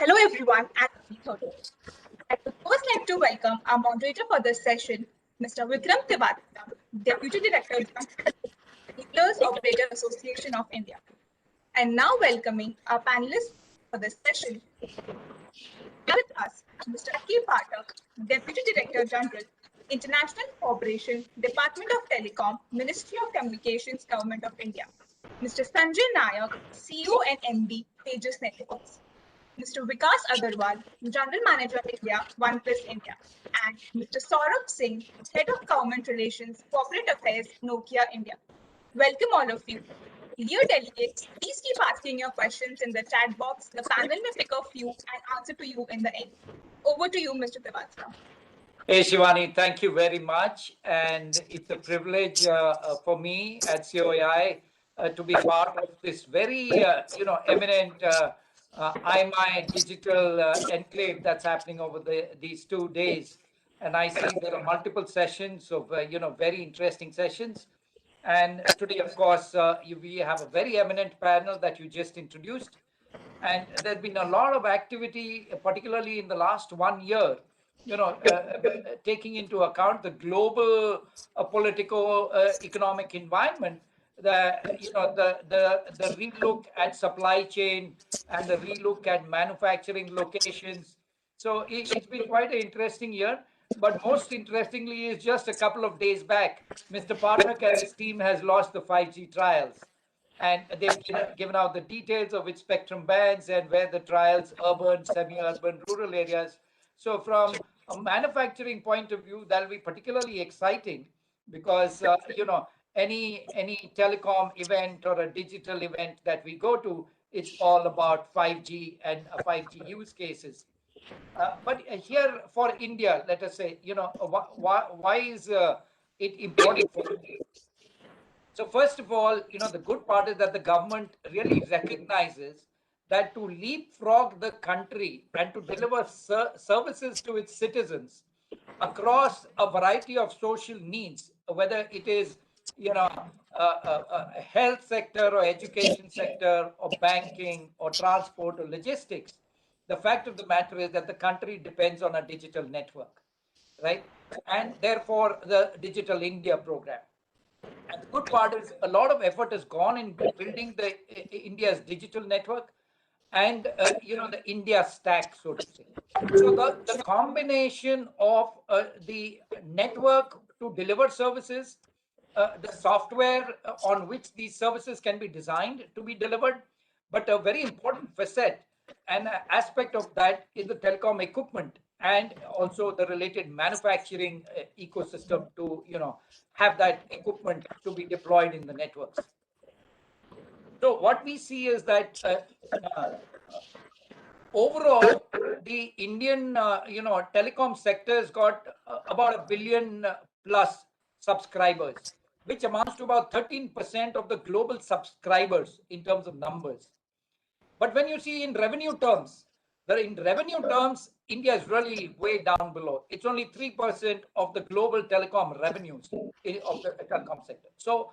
Hello everyone and happy 30. I would first like to welcome our moderator for this session, Mr. Vikram Tiwathia, Deputy Director, Dealers Operator Association of India. And now welcoming our panelists for this session. With us, Mr. Pathak, Deputy Director General, International Cooperation, Department of Telecom, Ministry of Communications, Government of India. Mr. Sanjay Nayak, CEO and MD, Tejas Networks. Mr. Vikas Agarwal, General Manager India, OnePlus India, and Mr. Saurabh Singh, Head of Government Relations, Corporate Affairs, Nokia India. Welcome all of you. Dear delegates, please keep asking your questions in the chat box. The panel may pick a few and answer to you in the end. Over to you, Mr. Tiwathia. Hey, Shivani, thank you very much. And it's a privilege for me at COAI to be part of this very, eminent IMI digital enclave that's happening over these 2 days. And I see there are multiple sessions of, very interesting sessions. And today, of course, we have a very eminent panel that you just introduced. And there's been a lot of activity, particularly in the last 1 year, taking into account the global political economic environment, the relook at supply chain and the relook at manufacturing locations. So it's been quite an interesting year. But most interestingly is just a couple of days back, Mr. Pathak and his team has launched the 5G trials. And they've given out the details of which spectrum bands and where the trials, urban, semi-urban, rural areas. So from a manufacturing point of view, that'll be particularly exciting because, any telecom event or a digital event that we go to, it's all about 5G and 5G use cases. But here for India, let us say, why is it important for India? So first of all, the good part is that the government really recognizes that to leapfrog the country and to deliver services to its citizens across a variety of social needs, whether it is, a health sector or education sector or banking or transport or logistics, the fact of the matter is that the country depends on a digital network, right? And therefore, the Digital India program. And the good part is a lot of effort has gone in building the India's digital network and the India stack, so to say. So the combination of the network to deliver services, the software on which these services can be designed to be delivered, but a very important facet and aspect of that is the telecom equipment and also the related manufacturing ecosystem to have that equipment to be deployed in the networks. So what we see is that overall the Indian telecom sector has got about 1 billion plus subscribers, which amounts to about 13% of the global subscribers in terms of numbers. But when you see in revenue terms, India is really way down below. It's only 3% of the global telecom revenues of the telecom sector. So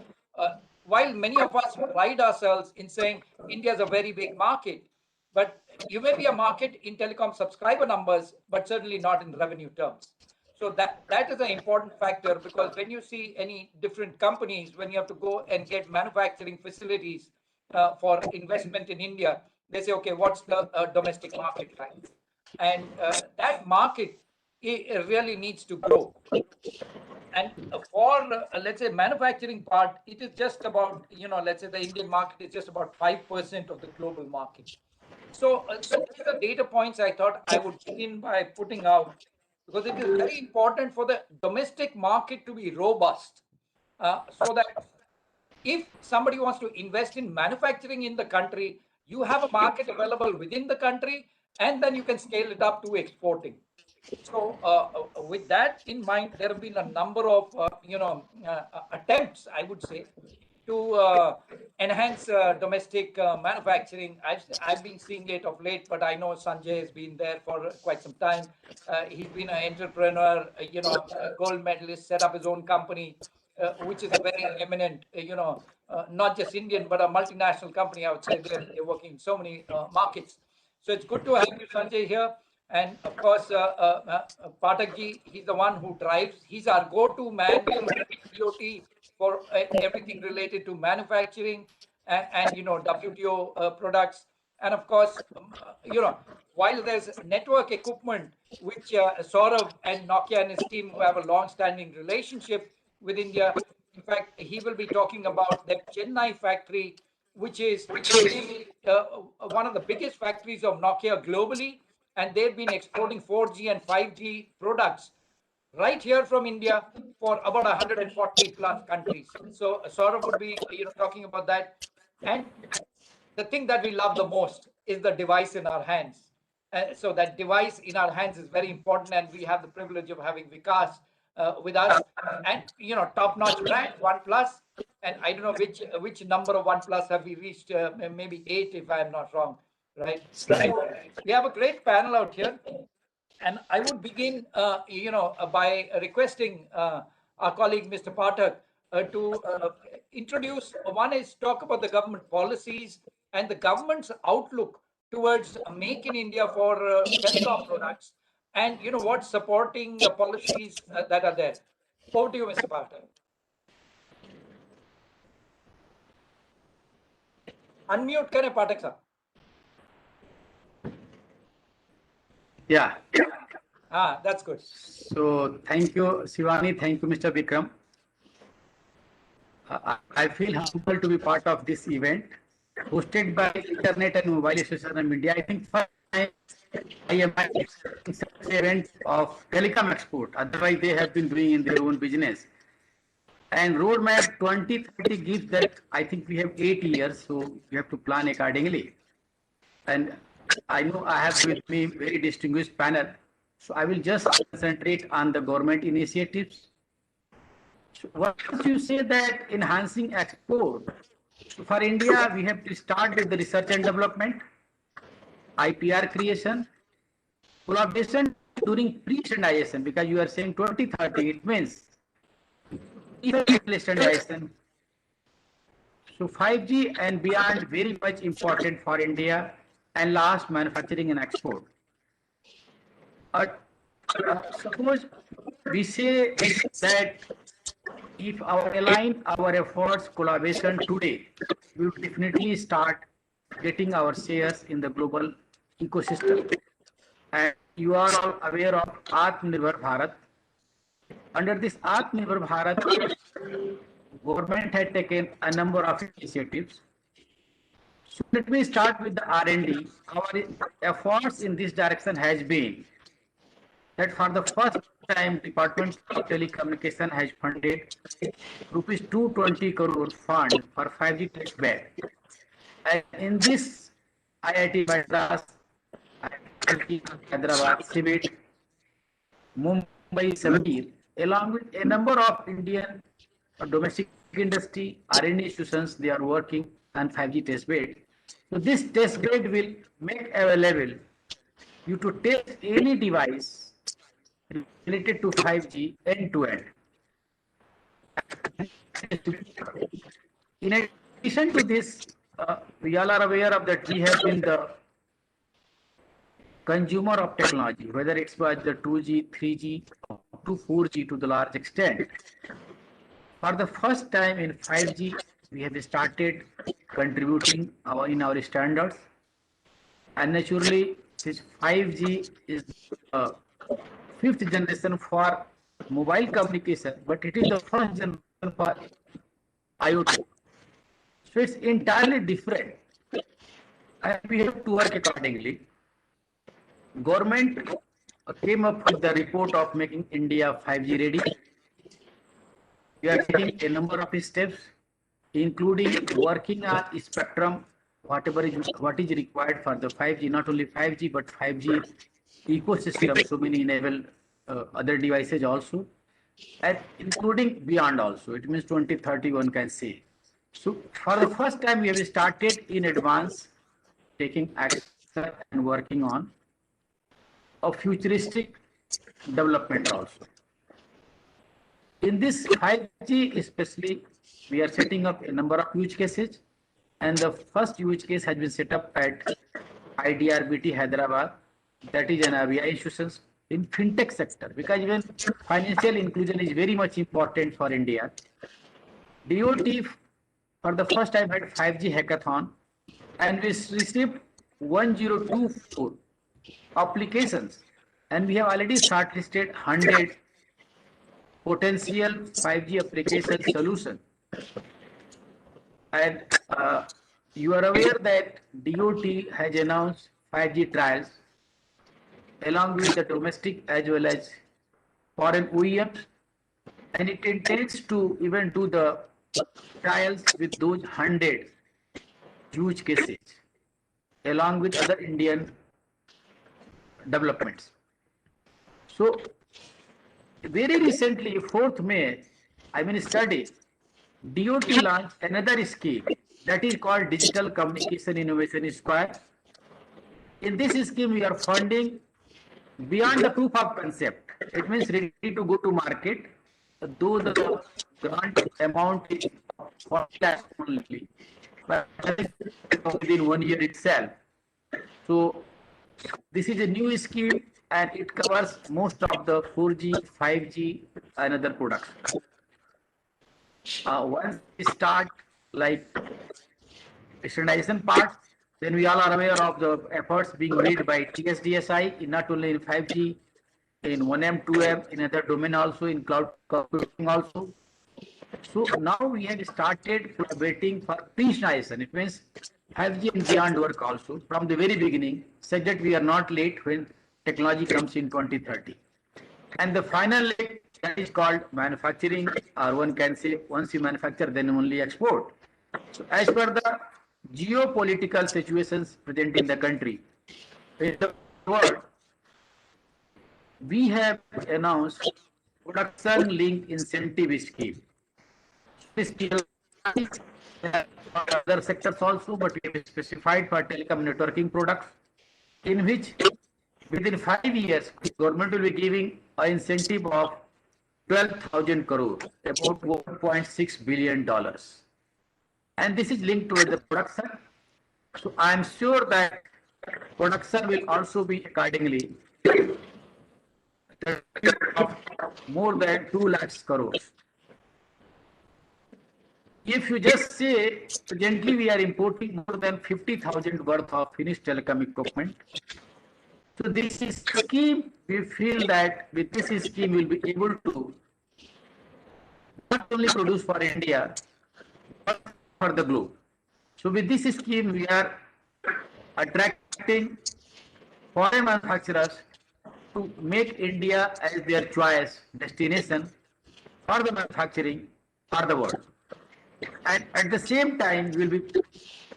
while many of us pride ourselves in saying India is a very big market, but you may be a market in telecom subscriber numbers, but certainly not in revenue terms. So that is an important factor because when you see any different companies, when you have to go and get manufacturing facilities for investment in India, they say, okay, what's the domestic market like? And that market it really needs to grow. And for, let's say, manufacturing part, it is just about, let's say the Indian market is just about 5% of the global market. So these are the data points I thought I would begin by putting out because it is very important for the domestic market to be robust so that if somebody wants to invest in manufacturing in the country, you have a market available within the country, and then you can scale it up to exporting. So with that in mind, there have been a number of, attempts, I would say, to enhance domestic manufacturing. I've been seeing it of late, but I know Sanjay has been there for quite some time. He's been an entrepreneur, a gold medalist, set up his own company, which is a very eminent, not just Indian, but a multinational company. I would say they're working in so many markets. So it's good to have you, Sanjay, here. And of course, Pathak ji, he's the one who drives. He's our go-to man for DOT, for everything related to manufacturing and WTO products. And of course, while there's network equipment, which Saurabh and Nokia and his team who have a long-standing relationship with India. In fact, he will be talking about the Chennai factory, which is one of the biggest factories of Nokia globally, and they've been exporting 4G and 5G products right here from India for about 140 plus countries. So Saurabh would be talking about that. And the thing that we love the most is the device in our hands. So that device in our hands is very important, and we have the privilege of having Vikas with us, and top-notch brand OnePlus. And I don't know which number of OnePlus have we reached? Maybe 8, if I'm not wrong, right? So we have a great panel out here. And I would begin, by requesting our colleague, Mr. Pathak, to introduce. One is talk about the government policies and the government's outlook towards Make in India for telecom products, and what supporting policies that are there. Over to you, Mr. Pathak. Unmute kare, Pathak sir. Yeah. That's good. So thank you, Shivani. Thank you, Mr. Vikram. I feel humbled to be part of this event hosted by Internet and Mobile Association of India. I think first time I am at such event of telecom export. Otherwise, they have been doing in their own business. And roadmap 2030 gives that I think we have 8 years, so we have to plan accordingly. And I know I have with me very distinguished panel. So I will just concentrate on the government initiatives. So once you say that enhancing export, so for India, we have to start with the research and development, IPR creation, collaboration during pre-standardization, because you are saying 2030, it means standardization. So 5G and beyond, very much important for India, and last, manufacturing and export. Suppose we say that if our align our efforts, collaboration today, we will definitely start getting our shares in the global ecosystem. And you are all aware of Atmanirbhar Bharat. Under this Atmanirbhar Bharat, government had taken a number of initiatives. So let me start with the R&D. Our efforts in this direction has been that for the first time, Department of Telecommunication has funded rupees 220 crore fund for 5G test bed. And in this, IIT Madras, Hyderabad, CIVIT, Mumbai, Samir, along with a number of Indian domestic industry, R&D institutions, they are working on 5G test bed. So this test bed will make available you to test any device related to 5G end to end. In addition to this, we all are aware of that we have been the consumer of technology, whether it's by the 2G, 3G, to 4G to the large extent. For the first time in 5G, we have started contributing in our standards. And naturally, this 5G is the fifth generation for mobile communication, but it is the first generation for IoT. So it's entirely different. And we have to work accordingly. Government came up with the report of making India 5G ready. We are taking a number of steps, including working on spectrum, what is required for the 5G, not only 5G, but 5G ecosystem, so many enable other devices also, and including beyond also. It means 2030, one can say. So for the first time, we have started in advance taking action and working on a futuristic development also. In this 5G especially, we are setting up a number of use cases, and the first use case has been set up at IDRBT Hyderabad, that is an ABI institutions in fintech sector, because even financial inclusion is very much important for India. DOT for the first time had 5G hackathon, and we received 1024 applications, and we have already shortlisted 100 potential 5G application solution. And you are aware that DOT has announced 5G trials along with the domestic as well as foreign OEMs, and it intends to even do the trials with those 100 use cases along with other Indian developments. So very recently, 4th May, study, DOT launched another scheme that is called Digital Communication Innovation Square. In this scheme, we are funding beyond the proof of concept. It means ready to go to market, though the grant amount is 40 lakhs only, but within 1 year itself. So this is a new scheme and it covers most of the 4G, 5G and other products. Once we start like standardization part, then we all are aware of the efforts being made by TSDSI in not only in 5G, in 1M, 2M, in other domain also, in cloud computing also. So now we have started collaborating for pre-standardization. It means 5G and beyond work also from the very beginning, such that we are not late when technology comes in 2030. And the final leg that is called manufacturing, or one can say once you manufacture, then only export. So as per the geopolitical situations present in the country, in the world, we have announced production linked incentive scheme. This scheme other sectors also, but we have specified for telecom networking products, in which within 5 years, government will be giving an incentive of 12,000 crore, about $1.6 billion. And this is linked to the production. So I am sure that production will also be accordingly of more than 2 lakhs crores. If you just say, presently we are importing more than 50,000 worth of finished telecom equipment. So this is scheme, we feel that with this scheme we will be able to not only produce for India, but for the globe. So with this scheme, we are attracting foreign manufacturers to make India as their choice destination for the manufacturing for the world. And at the same time, we will be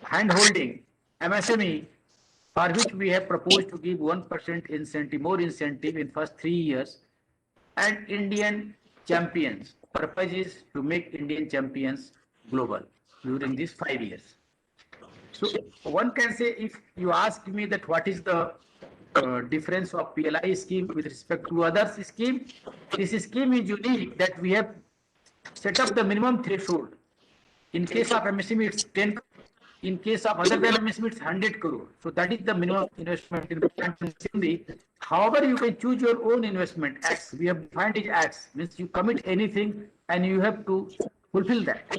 hand-holding MSME, for which we have proposed to give 1% incentive, more incentive in first 3 years, and Indian champions. Purpose is to make Indian champions global during these 5 years. So one can say, if you ask me that what is the difference of PLI scheme with respect to others scheme, this scheme is unique that we have set up the minimum threshold. In case of MSME, it's 10. In case of other than MSME, it's 100 crore. So that is the minimum investment in plant machinery. However, you can choose your own investment. X, we have defined it X, means you commit anything and you have to fulfill that.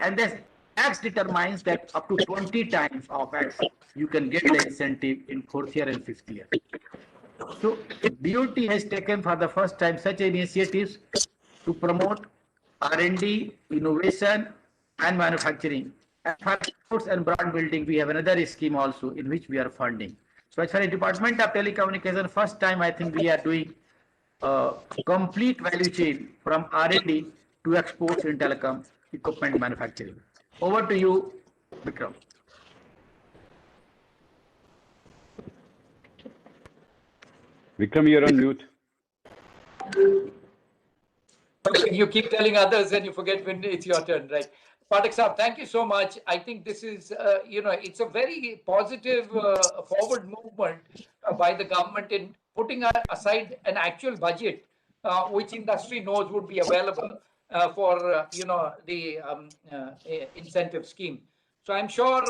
And that X determines that up to 20 times of X, you can get the incentive in 4th year and 5th year. So DOT has taken for the first time such initiatives to promote R&D, innovation, and manufacturing. And for exports and brand building, we have another scheme also in which we are funding. So as far as Department of Telecommunication, first time I think we are doing complete value chain from R&D to exports in telecom equipment manufacturing. Over to you, Vikram. Vikram, you're on mute. You keep telling others and you forget when it's your turn, right? Pathak sir, thank you so much. I think this is, it's a very positive forward movement by the government in putting aside an actual budget, which industry knows would be available for, the incentive scheme. So I'm sure,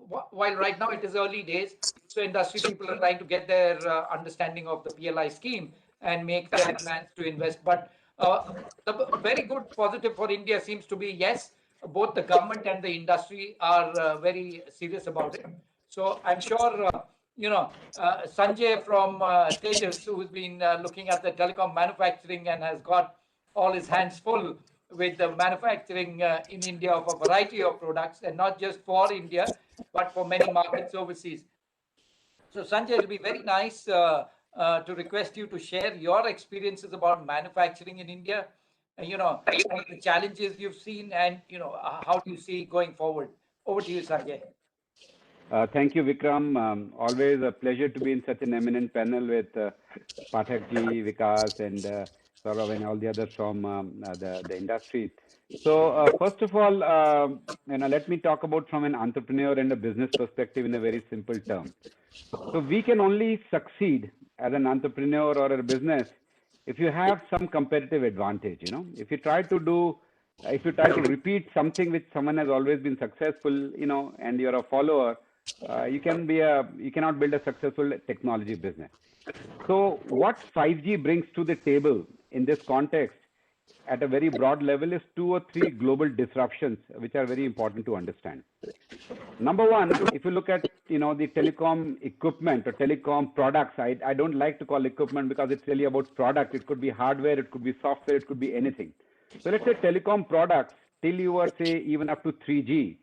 while right now it is early days, so industry people are trying to get their understanding of the PLI scheme and make their plans to invest. But the very good positive for India seems to be, yes, both the government and the industry are very serious about it. So I'm sure, Sanjay from Tejas, who's been looking at the telecom manufacturing and has got all his hands full with the manufacturing in India of a variety of products, and not just for India, but for many markets overseas. So, Sanjay, it'll be very nice to request you to share your experiences about manufacturing in India, some of the challenges you've seen, and how do you see going forward. Over to you, Sanjay. Thank you, Vikram. Always a pleasure to be in such an eminent panel with Pathak ji, Vikas, and Saurabh, and all the others from the industry. So, first of all, let me talk about from an entrepreneur and a business perspective in a very simple term. So, we can only succeed as an entrepreneur or a business if you have some competitive advantage. If you try to repeat something which someone has always been successful, and you're a follower, you cannot build a successful technology business. So what 5G brings to the table in this context at a very broad level is 2 or 3 global disruptions, which are very important to understand. Number one, if you look at the telecom equipment or telecom products, I don't like to call equipment because it's really about product. It could be hardware, it could be software, it could be anything. So let's say telecom products till you were, say, even up to 3G.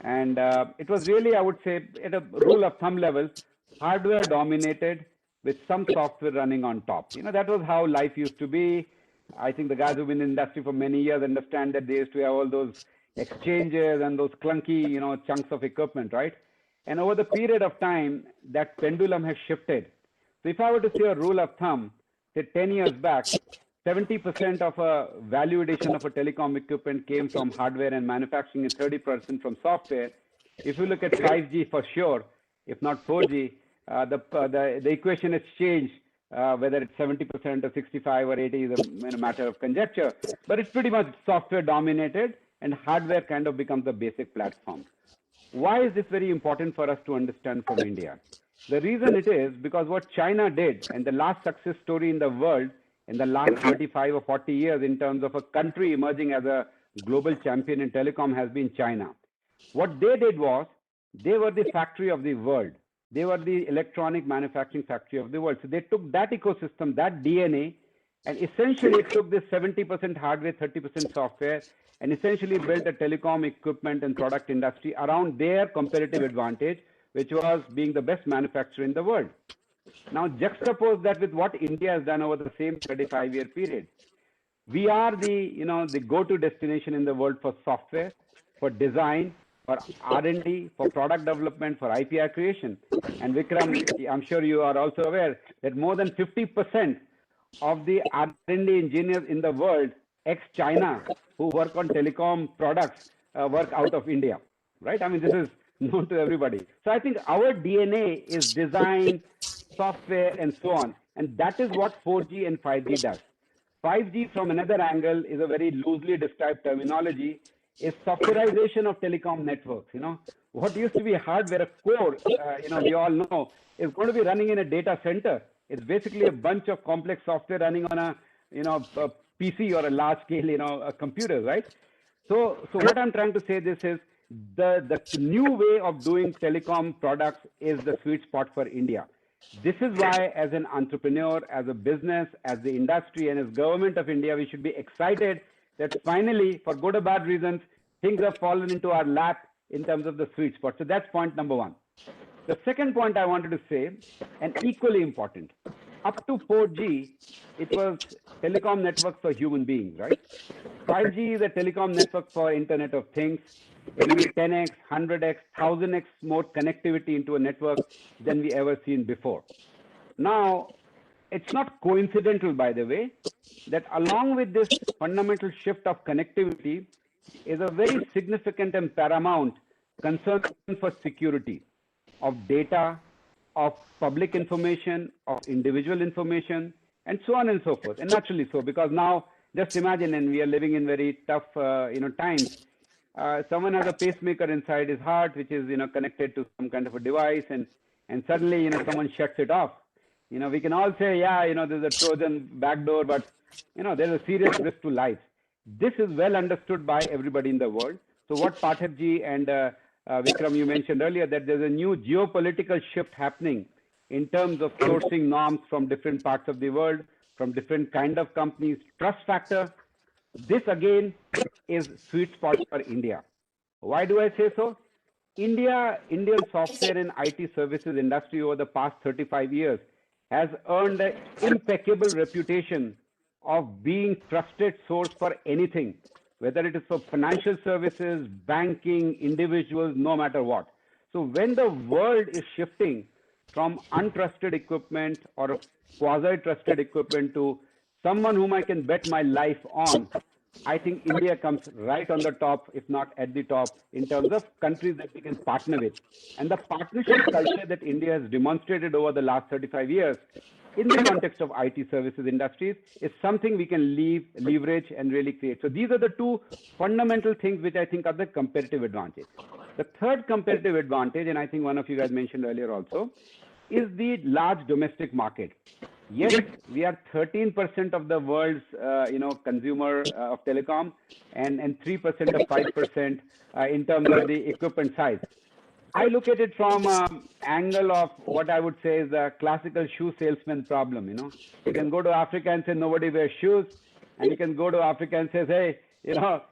And it was really, I would say, at a rule of thumb level, hardware dominated with some software running on top. That was how life used to be. I think the guys who've been in the industry for many years understand that they used to have all those exchanges and those clunky, chunks of equipment, right? And over the period of time, that pendulum has shifted. So if I were to say a rule of thumb, say 10 years back, 70% of a value addition of a telecom equipment came from hardware and manufacturing and 30% from software. If you look at 5G for sure, if not 4G, the equation has changed. Whether it's 70% or 65 or 80 is a matter of conjecture, but it's pretty much software dominated and hardware kind of becomes the basic platform. Why is this very important for us to understand from India? The reason it is because what China did, and the last success story in the world in the last 35 or 40 years in terms of a country emerging as a global champion in telecom, has been China. What they did was, they were the factory of the world. They were the electronic manufacturing factory of the world. So they took that ecosystem, that DNA, and essentially took this 70% hardware, 30% software, and essentially built a telecom equipment and product industry around their competitive advantage, which was being the best manufacturer in the world. Now juxtapose that with what India has done over the same 35-year period. We are the go-to destination in the world for software, for design, for R&D, for product development, for IPR creation. And Vikram, I'm sure you are also aware that more than 50% of the R&D engineers in the world, ex-China, who work on telecom products, work out of India, right? I mean, this is known to everybody. So I think our DNA is design, software, and so on. And that is what 4G and 5G does. 5G, from another angle, is a very loosely described terminology, is softwareization of telecom networks. What used to be hardware, a core, we all know, is going to be running in a data center. It's basically a bunch of complex software running on a PC or a large scale, a computer, right? So what I'm trying to say this is the new way of doing telecom products is the sweet spot for India. This is why, as an entrepreneur, as a business, as the industry, and as government of India, we should be excited that finally, for good or bad reasons, things have fallen into our lap in terms of the sweet spot. So that's point number one. The second point I wanted to say, and equally important, up to 4G, it was telecom networks for human beings, right? 5G is a telecom network for Internet of Things. It will be 10x, 100x, 1000x more connectivity into a network than we ever seen before. Now, it's not coincidental, by the way, that along with this fundamental shift of connectivity is a very significant and paramount concern for security of data, of public information, of individual information, and so on and so forth. And naturally so, because now just imagine, and we are living in very tough times, someone has a pacemaker inside his heart, which is connected to some kind of a device, and suddenly someone shuts it off. We can all say, yeah, there's a Trojan backdoor, but there's a serious risk to life. This is well understood by everybody in the world. So what Pathak ji and Vikram, you mentioned earlier, that there's a new geopolitical shift happening in terms of sourcing norms from different parts of the world, from different kind of companies, trust factor. This again is sweet spot for India. Why do I say so? Indian software and IT services industry over the past 35 years has earned an impeccable reputation of being trusted source for anything, whether it is for financial services, banking, individuals, no matter what. So when the world is shifting from untrusted equipment or quasi-trusted equipment to someone whom I can bet my life on, I think India comes right on the top, if not at the top, in terms of countries that we can partner with. And the partnership culture that India has demonstrated over the last 35 years in the context of IT services industries is something we can leverage and really create. So these are the two fundamental things which I think are the competitive advantage. The third competitive advantage, and I think one of you guys mentioned earlier also, is the large domestic market. Yes, we are 13% of the world's consumer of telecom, and 3% of 5% in terms of the equipment size. I look at it from an angle of what I would say is the classical shoe salesman problem. You can go to Africa and say nobody wears shoes, and you can go to Africa and say, hey,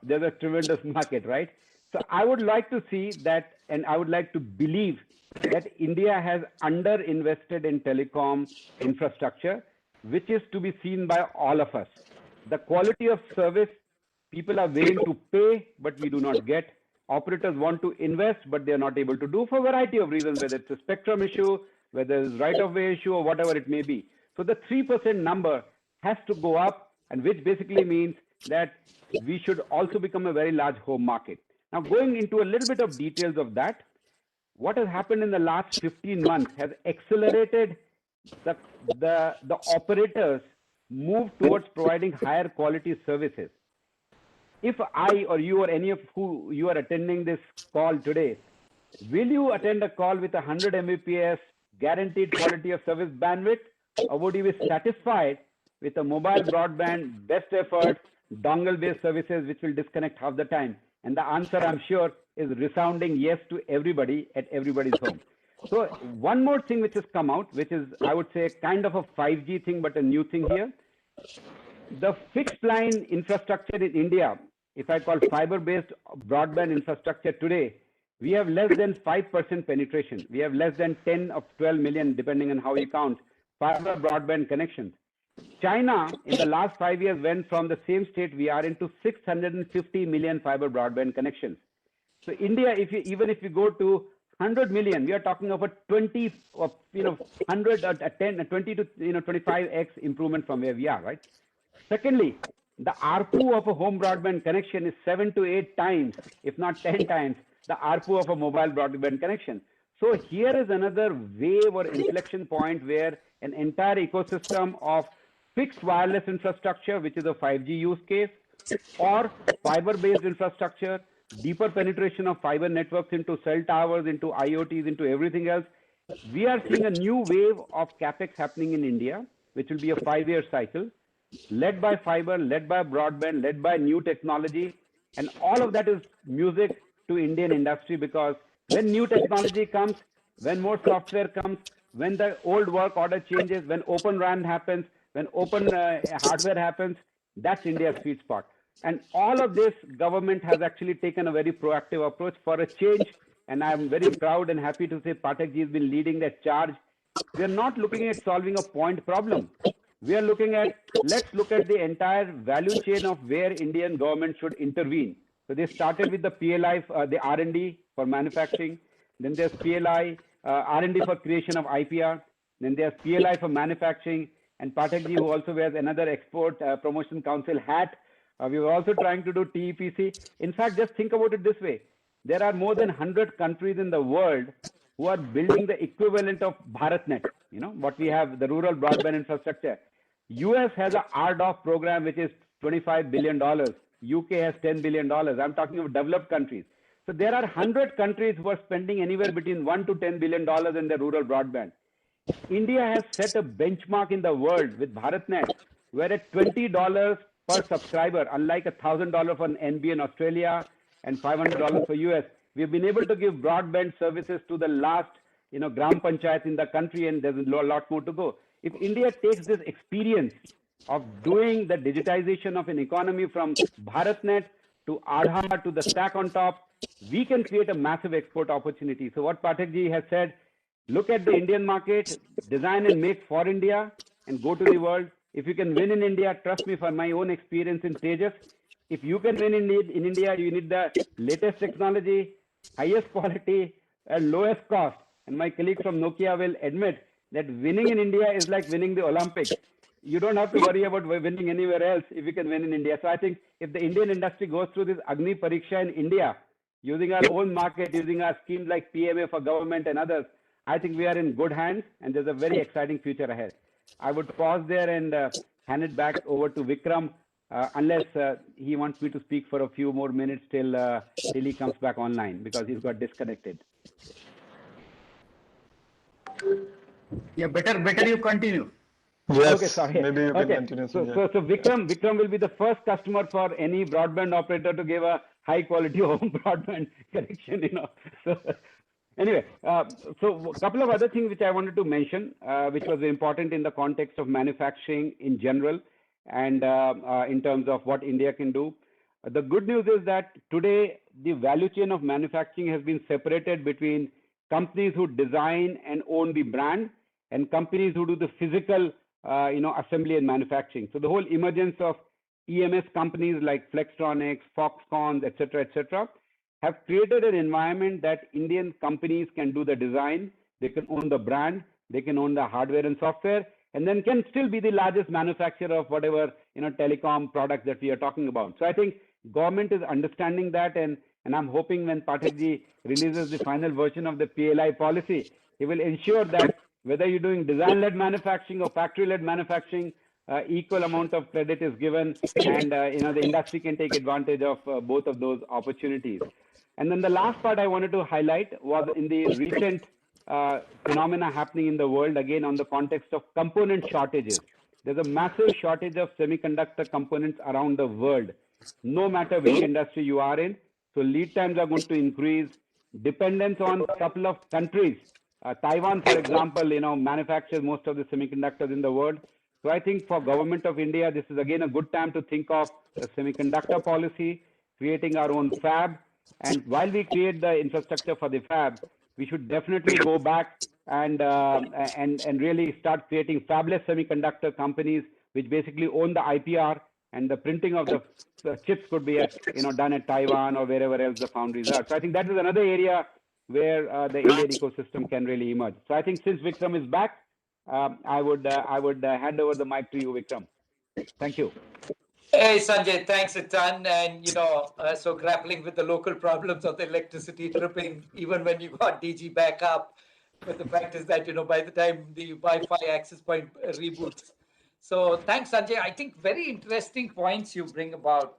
there's a tremendous market, right? So I would like to see that, and I would like to believe that India has underinvested in telecom infrastructure, which is to be seen by all of us. The quality of service, people are willing to pay, but we do not get. Operators want to invest, but they are not able to do for a variety of reasons, whether it's a spectrum issue, whether it's right-of-way issue, or whatever it may be. So the 3% number has to go up, and which basically means that we should also become a very large home market. Now, going into a little bit of details of that, what has happened in the last 15 months has accelerated the operators move towards providing higher quality services. If I or you or any of who you are attending this call today, will you attend a call with 100 Mbps guaranteed quality of service bandwidth, or would you be satisfied with a mobile broadband, best effort, dongle-based services which will disconnect half the time? And the answer, I'm sure, is resounding yes to everybody at everybody's home. So one more thing which has come out, which is, I would say, kind of a 5G thing, but a new thing here. The fixed line infrastructure in India, if I call fiber-based broadband infrastructure today, we have less than 5% penetration. We have less than 10 or 12 million, depending on how you count, fiber broadband connections. China, in the last 5 years, went from the same state we are into 650 million fiber broadband connections. So India, even if you go to 100 million, we are talking of a 20 or 100 or 10, 20 to 25x improvement from where we are, right? Secondly, the ARPU of a home broadband connection is 7 to 8 times, if not 10 times, the ARPU of a mobile broadband connection. So here is another wave or inflection point where an entire ecosystem of fixed wireless infrastructure, which is a 5G use case, or fiber-based infrastructure, deeper penetration of fiber networks into cell towers, into IoTs, into everything else. We are seeing a new wave of capex happening in India, which will be a 5-year cycle, led by fiber, led by broadband, led by new technology. And all of that is music to Indian industry, because when new technology comes, when more software comes, when the old work order changes, when open RAN happens, when open hardware happens, that's India's sweet spot. And all of this, government has actually taken a very proactive approach for a change. And I'm very proud and happy to say Pathak ji has been leading that charge. We are not looking at solving a point problem. We are looking at, let's look at the entire value chain of where Indian government should intervene. So they started with the PLI, the R&D for manufacturing. Then there's PLI, R&D for creation of IPR. Then there's PLI for manufacturing. And Pathak ji, who also wears another Export Promotion Council hat, we were also trying to do TEPC. In fact, just think about it this way. There are more than 100 countries in the world who are building the equivalent of BharatNet, what we have, the rural broadband infrastructure. US has a RDOF program, which is $25 billion. UK has $10 billion. I'm talking of developed countries. So there are 100 countries who are spending anywhere between $1 to $10 billion in their rural broadband. India has set a benchmark in the world with BharatNet, where at $20 per subscriber, unlike $1,000 for an NB in Australia and $500 for US, we've been able to give broadband services to the last, gram panchayat in the country, and there's a lot more to go. If India takes this experience of doing the digitization of an economy from BharatNet to Aadhaar to the stack on top, we can create a massive export opportunity. So what Pathak ji has said, look at the Indian market, design and make for India, and go to the world. If you can win in India, trust me, from my own experience in Tejas, if you can win in India, you need the latest technology, highest quality, and lowest cost. And my colleagues from Nokia will admit that winning in India is like winning the Olympics. You don't have to worry about winning anywhere else if you can win in India. So I think if the Indian industry goes through this Agni Pariksha in India, using our own market, using our schemes like PMA for government and others, I think we are in good hands, and there's a very exciting future ahead. I would pause there and hand it back over to Vikram, unless he wants me to speak for a few more minutes till he comes back online, because he's got disconnected. Yeah, better you continue. Yes, okay, sorry. maybe you can continue. So Vikram will be the first customer for any broadband operator to give a high quality home broadband connection. So anyway, so a couple of other things which I wanted to mention, which was important in the context of manufacturing in general, and in terms of what India can do. The good news is that today the value chain of manufacturing has been separated between companies who design and own the brand and companies who do the physical assembly and manufacturing. So the whole emergence of EMS companies like Flextronics, Foxconn, etc., have created an environment that Indian companies can do the design, they can own the brand, they can own the hardware and software, and then can still be the largest manufacturer of whatever telecom products that we are talking about. So I think government is understanding that, and I'm hoping when Pathak ji releases the final version of the PLI policy, he will ensure that whether you're doing design-led manufacturing or factory-led manufacturing, equal amount of credit is given, and the industry can take advantage of both of those opportunities. And then the last part I wanted to highlight was in the recent phenomena happening in the world, again on the context of component shortages. There's a massive shortage of semiconductor components around the world, no matter which industry you are in. So lead times are going to increase. Dependence on a couple of countries. Taiwan, for example, manufactures most of the semiconductors in the world. So I think for government of India, this is again a good time to think of the semiconductor policy, creating our own fab. And while we create the infrastructure for the fab, we should definitely go back and really start creating fabless semiconductor companies which basically own the IPR, and the printing of the chips could be done at Taiwan or wherever else the foundries are. So I think that is another area where the Indian ecosystem can really emerge. So I think since Vikram is back, I would hand over the mic to you, Vikram. Thank you. Hey, Sanjay, thanks a ton. And, so grappling with the local problems of the electricity tripping, even when you got DG back up. But the fact is that, by the time the Wi-Fi access point reboots. So thanks, Sanjay. I think very interesting points you bring about.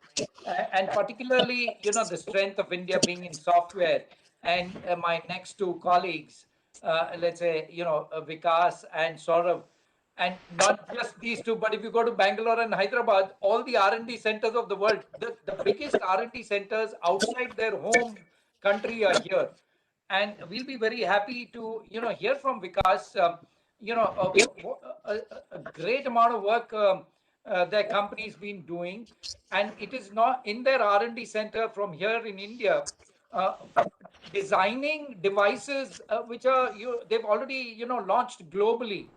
And particularly, the strength of India being in software. And my next two colleagues, let's say, Vikas and Saurabh, and not just these two, but if you go to Bangalore and Hyderabad, all the R&D centers of the world, the biggest R&D centers outside their home country are here. And we'll be very happy to, hear from Vikas, a great amount of work their company's been doing. And it is not in their R&D center from here in India, designing devices which are, they've already, launched globally.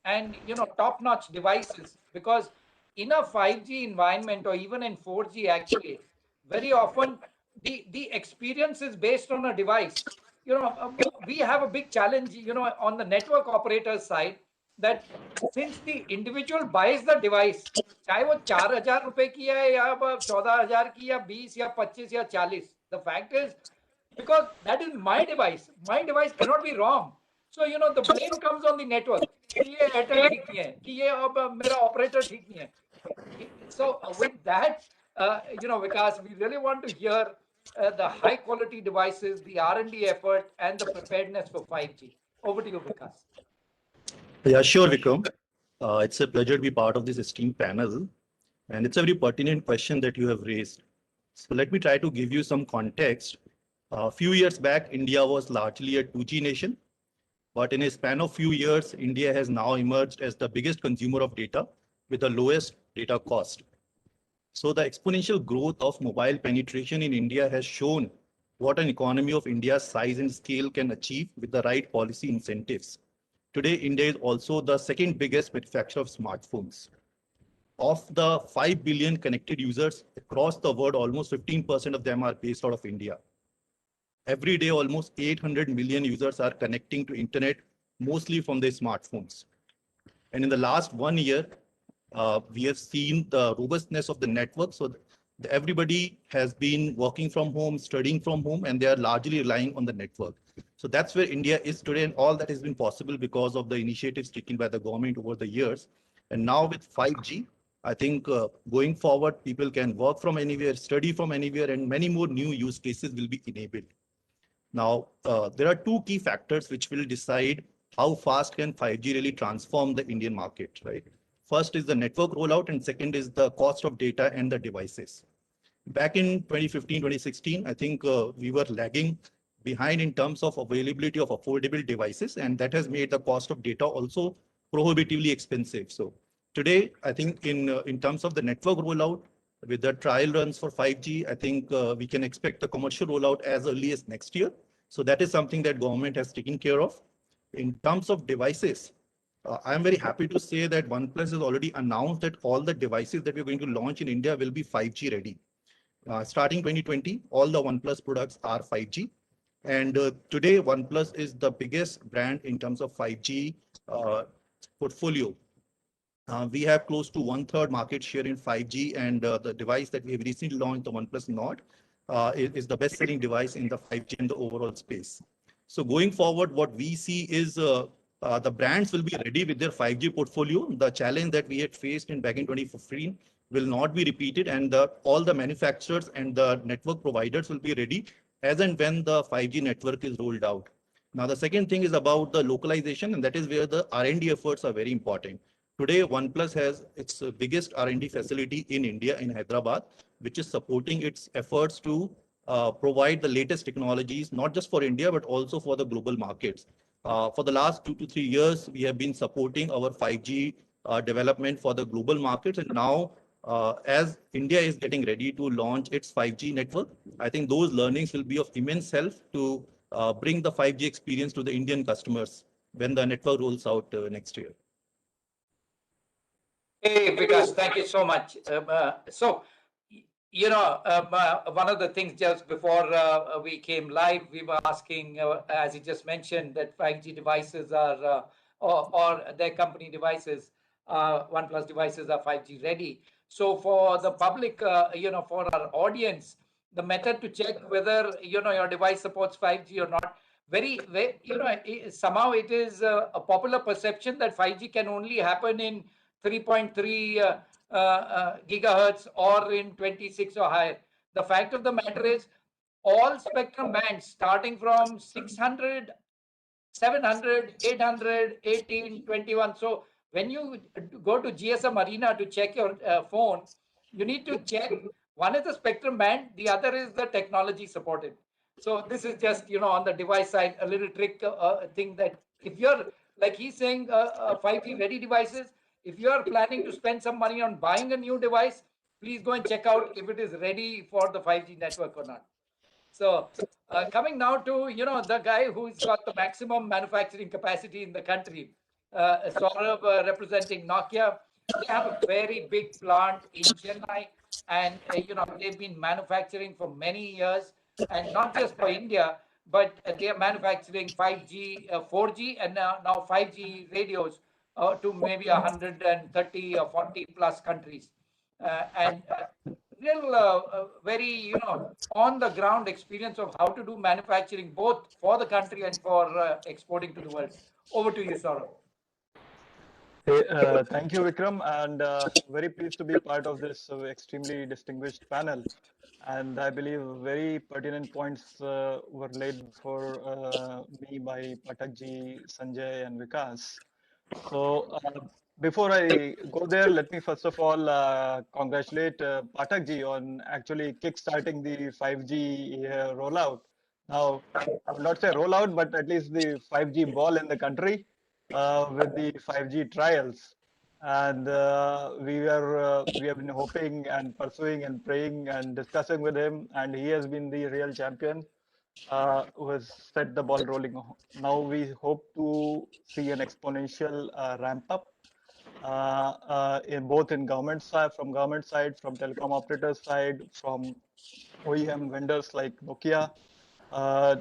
And top-notch devices, because in a 5G environment or even in 4G, actually very often the experience is based on a device. We have a big challenge on the network operator side, that since the individual buys the device, चाहे वो 4,000 रुपए की है या 14,000 की या 20 या 25 या 40, the fact is, because that is my device cannot be wrong. So the blame comes on the network. ये एयरटेल ठीक नहीं है कि ये अब मेरा ऑपरेटर ठीक नहीं है. So with that, Vikas, we really want to hear the high quality devices, the R&D effort, and the preparedness for 5G. Over to you, Vikas. Yeah, sure, Vikram. It's a pleasure to be part of this esteemed panel. And it's a very pertinent question that you have raised. So let me try to give you some context. A few years back, India was largely a 2G nation. But in a span of few years, India has now emerged as the biggest consumer of data with the lowest data cost. So the exponential growth of mobile penetration in India has shown what an economy of India's size and scale can achieve with the right policy incentives. Today, India is also the second biggest manufacturer of smartphones. Of the 5 billion connected users across the world, almost 15% of them are based out of India. Every day, almost 800 million users are connecting to internet, mostly from their smartphones. And in the last 1 year, we have seen the robustness of the network. So everybody has been working from home, studying from home, and they are largely relying on the network. So that's where India is today, and all that has been possible because of the initiatives taken by the government over the years. And now with 5G, I think going forward, people can work from anywhere, study from anywhere, and many more new use cases will be enabled. Now, there are two key factors which will decide how fast can 5G really transform the Indian market, right? First is the network rollout, and second is the cost of data and the devices. Back in 2015, 2016, I think we were lagging behind in terms of availability of affordable devices, and that has made the cost of data also prohibitively expensive. So today, I think in terms of the network rollout, with the trial runs for 5G, I think we can expect the commercial rollout as early as next year. So that is something that government has taken care of. In terms of devices, I'm very happy to say that OnePlus has already announced that all the devices that we're going to launch in India will be 5G ready. Starting 2020, all the OnePlus products are 5G. And today, OnePlus is the biggest brand in terms of 5G portfolio. We have close to 1/3 market share in 5G, and the device that we have recently launched, the OnePlus Nord, is the best-selling device in the 5G and the overall space. So going forward, what we see is the brands will be ready with their 5G portfolio. The challenge that we had faced back in 2015 will not be repeated, and all the manufacturers and the network providers will be ready as and when the 5G network is rolled out. Now, the second thing is about the localization, and that is where the R&D efforts are very important. Today, OnePlus has its biggest R&D facility in India, in Hyderabad, which is supporting its efforts to provide the latest technologies, not just for India, but also for the global markets. For the last 2 to 3 years, we have been supporting our 5G development for the global markets. And now, as India is getting ready to launch its 5G network, I think those learnings will be of immense help to bring the 5G experience to the Indian customers when the network rolls out next year. Hey, Vikas, thank you so much. One of the things just before we came live, we were asking, as you just mentioned, that 5G devices are, or their company devices, OnePlus devices are 5G ready. So for the public, for our audience, the method to check whether, your device supports 5G or not, somehow it is a popular perception that 5G can only happen in 3.3 gigahertz or in 26 or higher. The fact of the matter is all spectrum bands starting from 600, 700, 800, 18, 21. So when you go to GSM Arena to check your phone, you need to check, one is the spectrum band, the other is the technology supported. So this is just, on the device side, a little trick thing that if you're, like he's saying, 5G ready devices, if you're planning to spend some money on buying a new device, please go and check out if it is ready for the 5G network or not. So coming now to, the guy who's got the maximum manufacturing capacity in the country, Saurabh representing Nokia. They have a very big plant in Chennai, and, they've been manufacturing for many years, and not just for India, but they are manufacturing 5G, 4G, and now 5G radios to maybe 130 or 40 plus countries. And real very on the ground experience of how to do manufacturing both for the country and for exporting to the world. Over to you, Saurabh. Hey, thank you, Vikram, and very pleased to be part of this extremely distinguished panel. And I believe very pertinent points were laid before me by Pathak ji, Sanjay, and Vikas. So before I go there, let me first of all congratulate Pathak ji on actually kickstarting the 5G rollout. Now, I would not say rollout, but at least the 5G ball in the country with the 5G trials. And we have been hoping and pursuing and praying and discussing with him, and he has been the real champion who has set the ball rolling. Now we hope to see an exponential ramp up in both in government side, from government side, from telecom operators side, from OEM vendors like Nokia,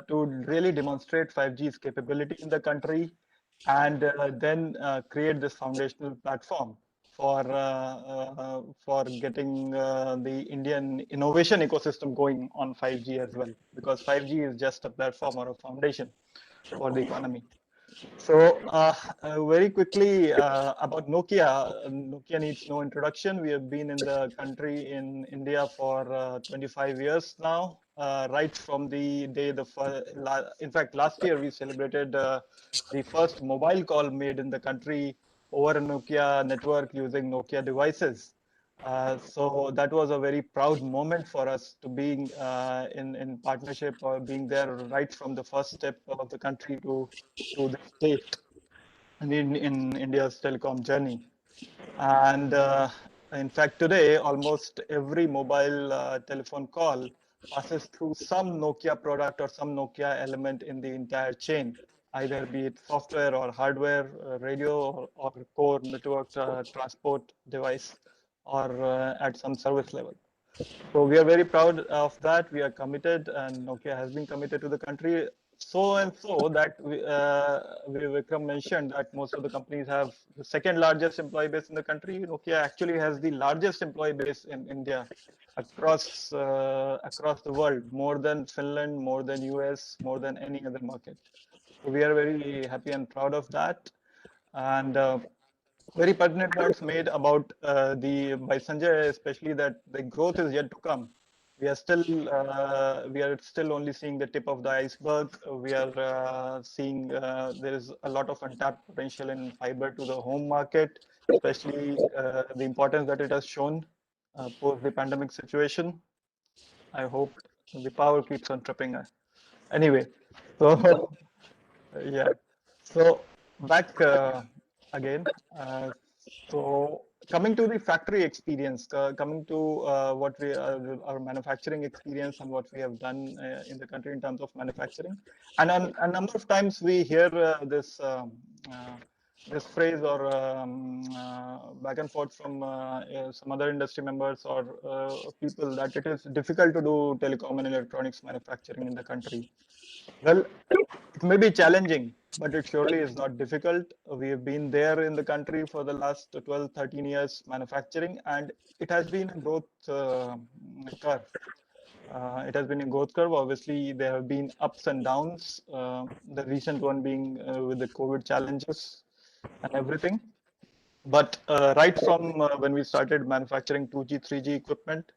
to really demonstrate 5G's capability in the country, and then create this foundational platform for getting the Indian innovation ecosystem going on 5G as well, because 5G is just a platform or a foundation for the economy. So very quickly about Nokia. Nokia needs no introduction. We have been in the country in India for 25 years now, right from the day in fact, last year we celebrated the first mobile call made in the country over a Nokia network using Nokia devices. So that was a very proud moment for us to being in partnership or being there right from the first step of the country to the state in India's telecom journey. And in fact, today, almost every mobile telephone call passes through some Nokia product or some Nokia element in the entire chain, either be it software or hardware, radio or core network transport device, or at some service level. So we are very proud of that. We are committed, and Nokia has been committed to the country. So and so that Vikram mentioned that most of the companies have the second largest employee base in the country. Nokia actually has the largest employee base in India across the world, more than Finland, more than US, more than any other market. So we are very happy and proud of that. And very pertinent points made about by Sanjay, especially that the growth is yet to come. We are still only seeing the tip of the iceberg. We are seeing there is a lot of untapped potential in fiber to the home market, especially the importance that it has shown post the pandemic situation. I hope the power keeps on tripping. Anyway, so yeah. So back again. So coming to the factory experience, coming to what we our manufacturing experience and what we have done in the country in terms of manufacturing, and a number of times we hear this phrase or back and forth from some other industry members or people that it is difficult to do telecom and electronics manufacturing in the country. Well, it may be challenging, but it surely is not difficult. We have been there in the country for the last 12, 13 years manufacturing, and it has been a growth curve. It has been a growth curve. Obviously, there have been ups and downs. The recent one being with the COVID challenges and everything. But right from when we started manufacturing 2G, 3G equipment,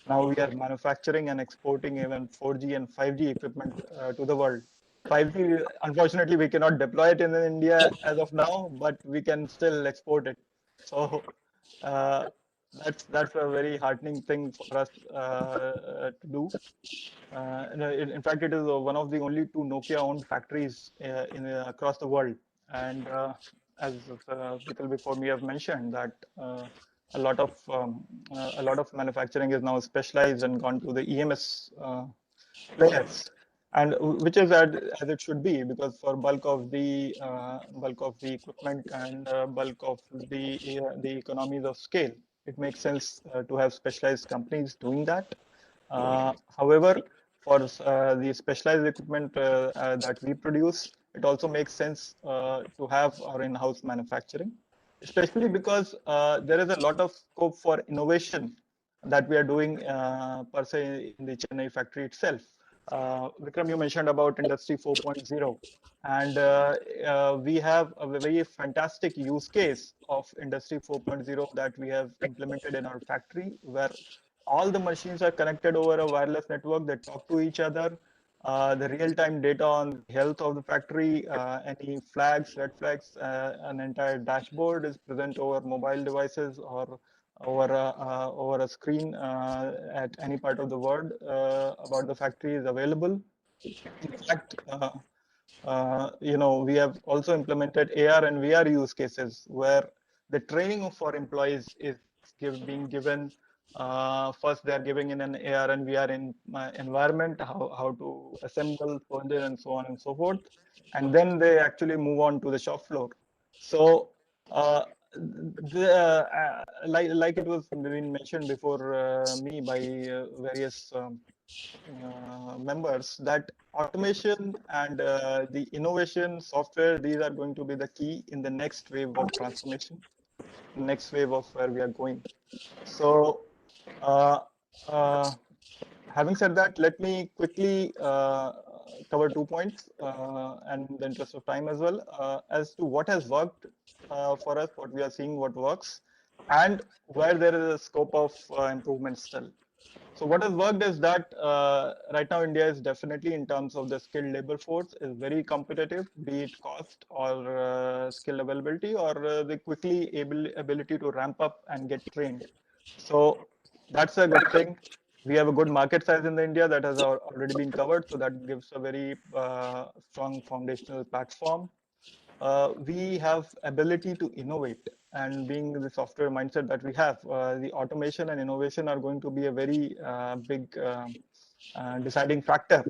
now we are manufacturing and exporting even 4G and 5G equipment to the world. 5G, unfortunately, we cannot deploy it in India as of now, but we can still export it. So uh, that's a very heartening thing for us to do. In fact, it is one of the only two Nokia-owned factories across the world. And as people before me have mentioned, that a lot of manufacturing is now specialized and gone to the EMS players, and which is as it should be, because for bulk of the equipment and bulk of the economies of scale, it makes sense to have specialized companies doing that. However, for the specialized equipment that we produce, it also makes sense to have our in-house manufacturing, especially because there is a lot of scope for innovation that we are doing per se in the Chennai factory itself. Vikram, you mentioned about Industry 4.0, and we have a very fantastic use case of Industry 4.0 that we have implemented in our factory, where all the machines are connected over a wireless network that talk to each other. The real-time data on the health of the factory, any flags, red flags, an entire dashboard is present over mobile devices or over a screen at any part of the world about the factory is available. In fact, we have also implemented AR and VR use cases where the training for employees is being given. First, they are giving in an AR and VR environment, how to assemble, solder, and so on and so forth. And then they actually move on to the shop floor. So, like it was been mentioned before me by various members, that automation and the innovation software, these are going to be the key in the next wave of transformation, next wave of where we are going. So having said that, let me quickly cover 2 points and in the interest of time as well, as to what has worked for us, what we are seeing, what works, and where there is a scope of improvement still. So what has worked is that right now India is definitely, in terms of the skilled labor force, is very competitive, be it cost or skill availability or the quickly ability to ramp up and get trained. So that's a good thing. We have a good market size in India that has already been covered, so that gives a very strong foundational platform. We have ability to innovate, and being the software mindset that we have, the automation and innovation are going to be a very big deciding factor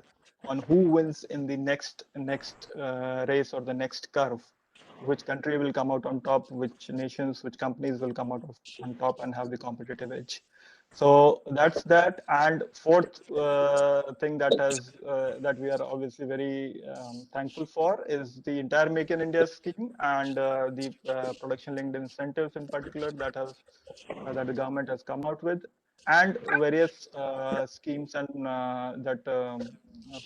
on who wins in the next race or the next curve. Which country will come out on top, which nations, which companies will come out on top and have the competitive edge. So that's that. And fourth thing that we are obviously very thankful for is the entire Make in India scheme and the production linked incentives in particular that the government has come out with, and various schemes and that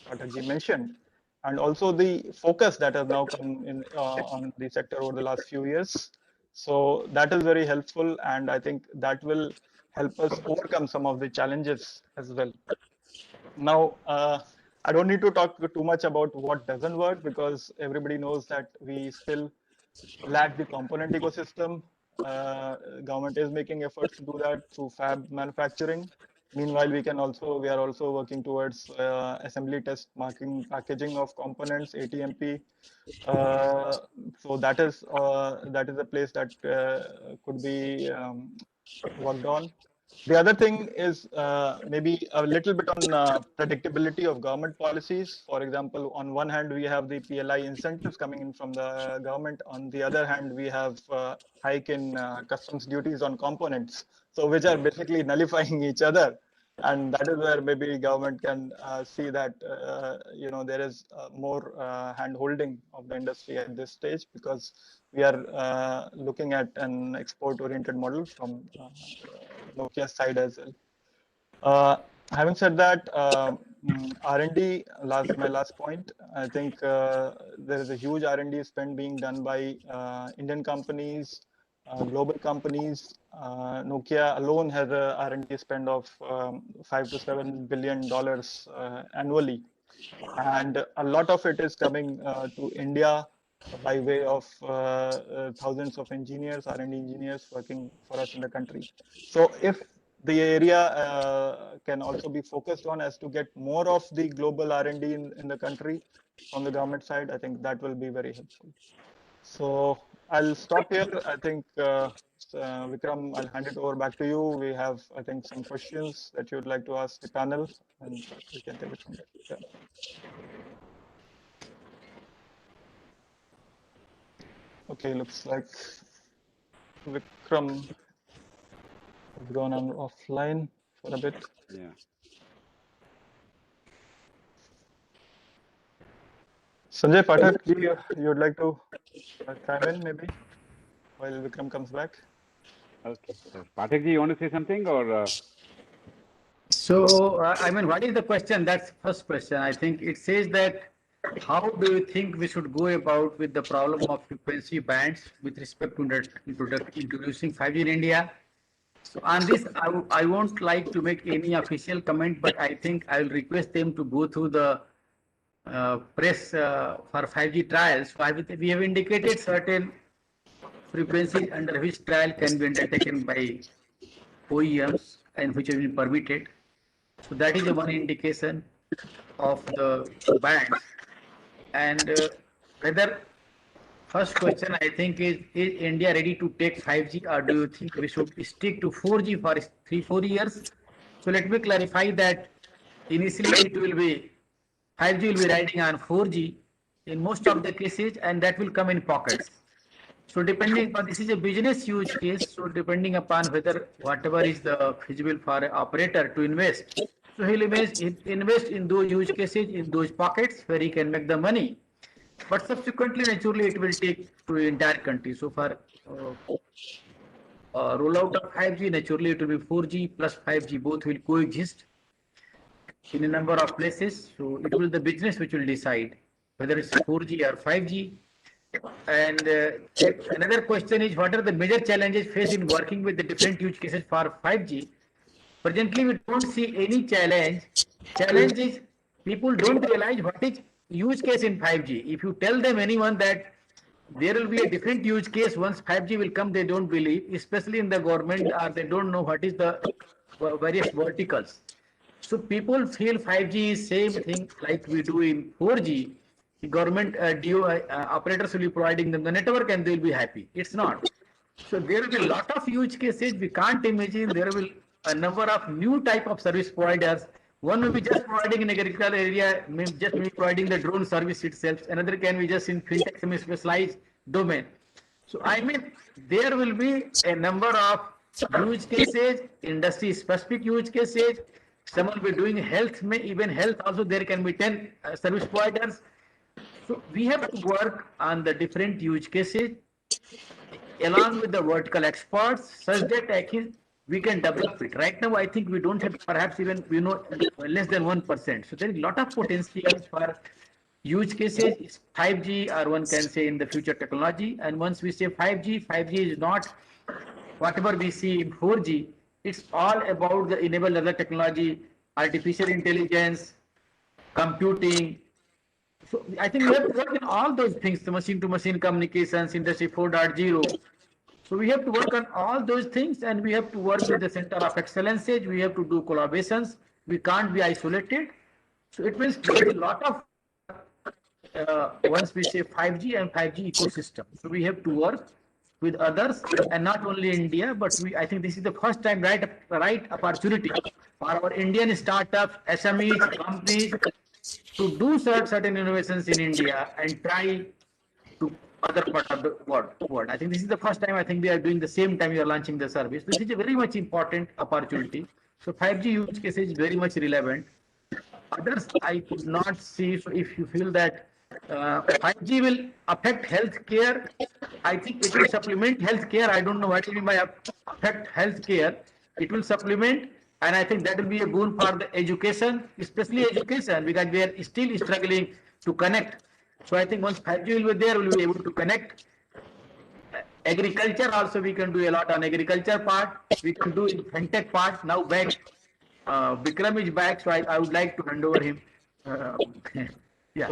Pathak ji mentioned, and also the focus that has now come in on the sector over the last few years. So that is very helpful, and I think that will help us overcome some of the challenges as well. Now, I don't need to talk too much about what doesn't work, because everybody knows that we still lack the component ecosystem. Government is making efforts to do that through fab manufacturing. Meanwhile, we are also working towards assembly, test, marking, packaging of components, ATMP. So that is a place that could be worked on. The other thing is maybe a little bit on predictability of government policies. For example, on one hand, we have the PLI incentives coming in from the government. On the other hand, we have hike in customs duties on components, so which are basically nullifying each other. And that is where maybe government can see that there is more hand-holding of the industry at this stage, because we are looking at an export-oriented model from Nokia side as well. Having said that, R&D, my last point, I think there is a huge R&D spend being done by Indian companies, global companies. Nokia alone has a R&D spend of $5 to $7 billion annually. And a lot of it is coming to India by way of thousands of engineers, R&D engineers working for us in the country. So if the area can also be focused on as to get more of the global R&D in the country from the government side, I think that will be very helpful. So I'll stop here. I think, Vikram, I'll hand it over back to you. We have, I think, some questions that you would like to ask the panel, and we can take it from there. Yeah. Okay, looks like Vikram has gone on offline for a bit. Yeah. Sanjay, Pathak, you would like to chime in maybe while Vikram comes back? Okay. So, Pathak ji, you want to say something or? So, I mean, what is the question? That's first question. I think it says that how do you think we should go about with the problem of frequency bands with respect to introducing 5G in India? So on this, I won't like to make any official comment, but I think I will request them to go through the press for 5G trials. So we have indicated certain frequencies under which trial can be undertaken by OEMs and which have been permitted. So that is the one indication of the bands. And whether first question I think is India ready to take 5G or do you think we should stick to 4G for 3-4 years? So let me clarify that initially it will be 5G will be riding on 4G in most of the cases and that will come in pockets. So depending upon this is a business use case, so depending upon whether whatever is the feasible for an operator to invest, so he'll invest in those use cases in those pockets where he can make the money. But subsequently, naturally, it will take to the entire country. So for rollout of 5G, naturally it will be 4G plus 5G, both will coexist in a number of places. So it will the business which will decide whether it's 4G or 5G. And another question is what are the major challenges faced in working with the different use cases for 5G? Presently, we don't see any challenge. Challenge is people don't realize what is use case in 5G. If you tell them anyone that there will be a different use case once 5G will come, they don't believe, especially in the government, or they don't know what is the various verticals. So people feel 5G is same thing like we do in 4G. The government operators will be providing them the network and they will be happy. It's not. So there will be a lot of use cases. We can't imagine there will a number of new type of service providers. One will be just providing in agricultural area, just maybe providing the drone service itself. Another can be just in fintech semi-specialized domain. So I mean, there will be a number of use cases, industry-specific use cases. Some will be doing health, even health also there can be 10 service providers. So we have to work on the different use cases along with the vertical experts such that we can develop it. Right now, I think we don't have perhaps even we know less than 1%. So there is a lot of potential for use cases. It's 5G or one can say in the future technology. And once we say 5G, 5G is not whatever we see in 4G. It's all about the enable other technology, artificial intelligence, computing. So I think we have to work in all those things, the machine-to-machine communications, Industry 4.0. So we have to work on all those things and we have to work with the center of excellence. We have to do collaborations. We can't be isolated. So it means there is a lot of, once we say 5G and 5G ecosystem. So we have to work with others and not only India, but I think this is the first time right opportunity for our Indian startups, SMEs, companies to do certain innovations in India and try to other part of the world. I think this is the first time I think we are doing the same time we are launching the service. This is a very much important opportunity. So 5G use case is very much relevant. Others I could not see. So if you feel that 5G will affect healthcare, I think it will supplement healthcare. I don't know what you mean by affect healthcare. It will supplement, and I think that will be a boon for the education, especially education, because we are still struggling to connect. So I think once 5G will be there, we will be able to connect. Agriculture also we can do a lot on agriculture part. We can do in fintech part. Now back, Vikram is back, so I would like to hand over him. Yeah.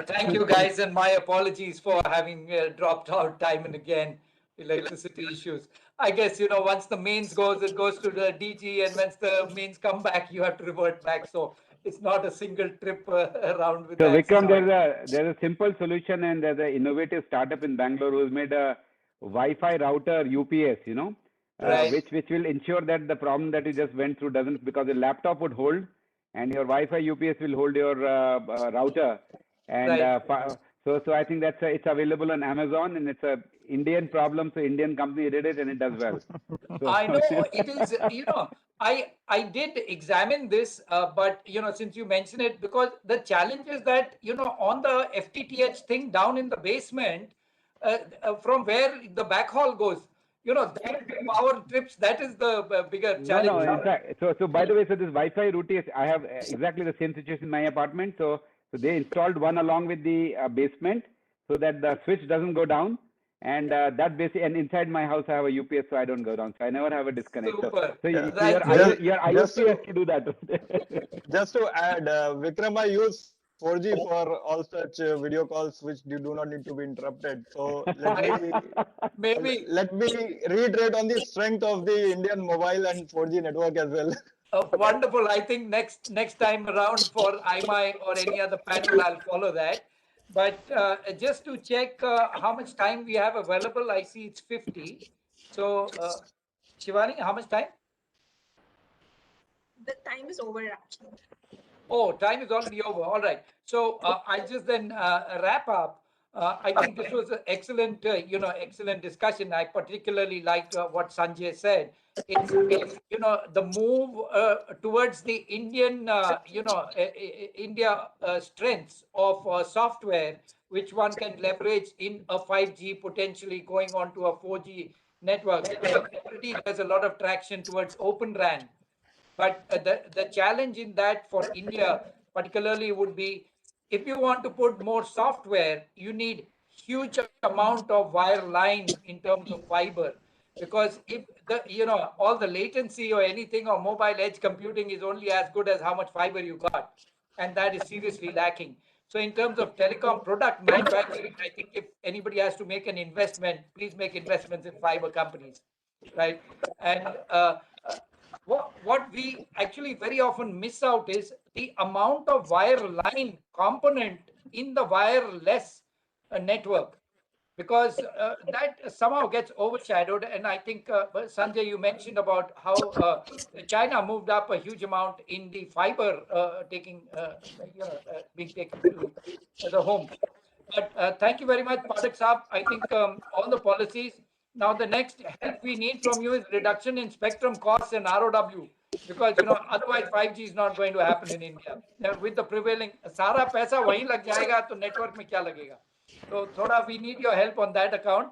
Thank you guys, and my apologies for having dropped out time and again, electricity issues. I guess, once the mains goes, it goes to the DG, and once the mains come back, you have to revert back. So it's not a single trip around with So that. Vikram, there's a simple solution, and there's an innovative startup in Bangalore who's made a Wi-Fi router UPS, Right. which will ensure that the problem that you just went through doesn't, because the laptop would hold and your Wi-Fi UPS will hold your router. And Right. so I think it's available on Amazon, and it's a Indian problem, so Indian company did it and it does well. So, I know it is, I did examine this, but, since you mentioned it, because the challenge is that, on the FTTH thing down in the basement, from where the backhaul goes, that power trips, that is the bigger No, challenge. no. In fact, so by the way, so this Wi-Fi router, I have exactly the same situation in my apartment. So they installed one along with the basement so that the switch doesn't go down. And that basically, and inside my house I have a UPS, so I don't go down. So I never have a disconnect. Super. So Right. your IoT has to do that. Just to add, Vikram, I use 4G for all such video calls which do not need to be interrupted. So Maybe let me reiterate on the strength of the Indian mobile and 4G network as well. wonderful. I think next time around for IMI or any other panel, I'll follow that. But just to check how much time we have available, I see it's 50. So, Shivani, how much time? The time is over actually. Oh, time is already over. All right. So I'll just then wrap up. I think this was an excellent, excellent discussion. I particularly liked what Sanjay said. It's the move towards the Indian, India strengths of software, which one can leverage in a 5G, potentially going on to a 4G network. Already there's a lot of traction towards Open RAN. But the challenge in that for India particularly would be, if you want to put more software, you need huge amount of wire line in terms of fiber. Because if all the latency or anything or mobile edge computing is only as good as how much fiber you got, and that is seriously lacking. So in terms of telecom product manufacturing, I think if anybody has to make an investment, please make investments in fiber companies, right? And what we actually very often miss out is the amount of wire line component in the wireless network, because that somehow gets overshadowed. And I think, Sanjay, you mentioned about how China moved up a huge amount in the fiber being taken to the homes. But thank you very much, Pathak Saab. I think all the policies. Now, the next help we need from you is reduction in spectrum costs and ROW, because otherwise 5G is not going to happen in India. With the prevailing, सारा पैसा वहीं लग जाएगा तो network में क्या लगेगा? So, thoda, we need your help on that account.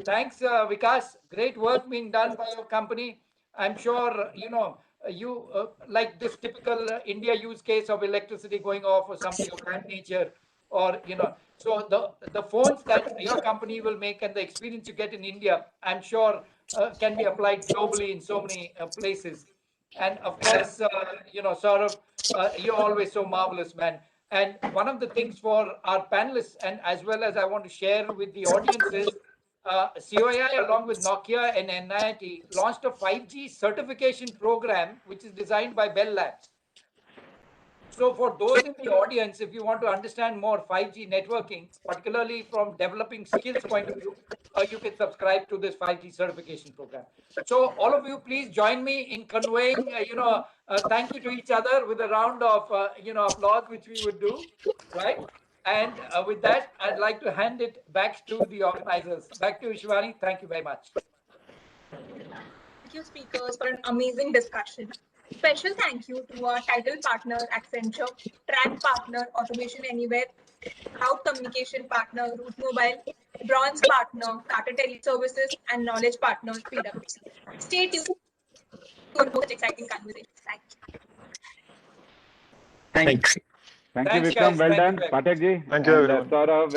Thanks, Vikas. Great work being done by your company. I'm sure you like this typical India use case of electricity going off or something of that nature, or so the phones that your company will make and the experience you get in India, I'm sure can be applied globally in so many places. And of course, Saurabh, you're always so marvelous, man. And one of the things for our panelists, and as well as I want to share with the audiences, COAI along with Nokia and NIT launched a 5G certification program, which is designed by Bell Labs. So for those in the audience, if you want to understand more 5G networking, particularly from developing skills point of view, you can subscribe to this 5G certification program. So all of you, please join me in conveying, thank you to each other with a round of, applause, which we would do, right? And with that, I'd like to hand it back to the organizers. Back to you, Shivani. Thank you very much. Thank you, speakers, for an amazing discussion. Special thank you to our title partner, Accenture, track partner, Automation Anywhere, cloud communication partner, Root Mobile, bronze partner, Tata Teleservices, and knowledge partner, PwC. Stay tuned for more such exciting conversations. Thank you. Thanks. Thank you, Thanks, Vikram. guys. Well Thank done. you. Pathak ji. Thank you, And everyone. Saurabh.